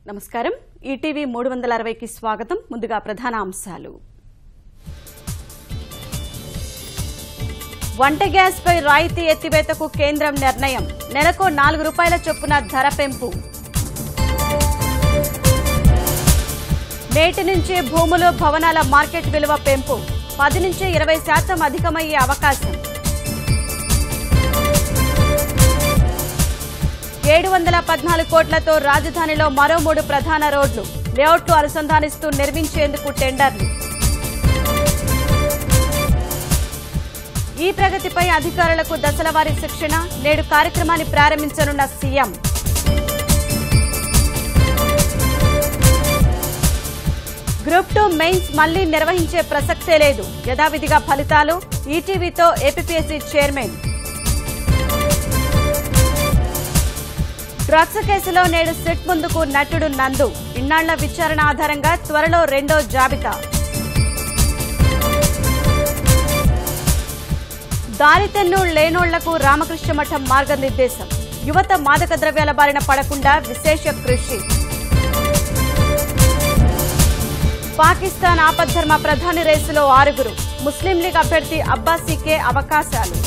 నమస్కారం ఈటీవీ 360 కి స్వాగతం ముందుగా ప్రధాన అంశాలు వంట గ్యాస్ పై రాయితీ ఎత్తివేతకు కేంద్రం నిర్ణయం నెలకు 4 రూపాయల చొప్పున ధర పెంపు నేటి నుంచి భూములు భవనాల మార్కెట్ విలువ పెంపు 10 నుంచి 20% అధికమయ్యే అవకాశం 714 కోట్లతో రాజధానిలో మరో 3 ప్రధాన రోడ్లు లేఅవుట్లు అనుసంధానిస్తూ నిర్మించేందుకు టెండర్లు ఈ ప్రగతిపై అధికారులకు దశలవారీ శిక్షణ నేడు కార్యక్రమాన్ని ప్రారంభించనున్న సీఎం గ్రూప్ 2 మెయిన్స్ మళ్లీ నిర్వహించే ప్రసక్తే లేదు యథావిధిగా ఫలితాలు ఈటీవీతో ఏపీపీఎస్సీ చైర్మన్ డ్రగ్స్ కేసులో నేడు సిట్ ముందుకు నటుడు నందు ఇన్నాళ్ల విచారణ ఆధారంగా త్వరలో రెండో జాబితా దారితెన్ను లేనోళ్లకు రామకృష్ణ మఠం మార్గనిర్దేశం యువత మాదక ద్రవ్యాల బారిన పడకుండా విశేష కృషి పాకిస్తాన్ ఆపద్ధర్మ ప్రధాని రేసులో 6 ముస్లిం లీగ్ అభ్యర్థి అబ్బాసీకే అవకాశాలు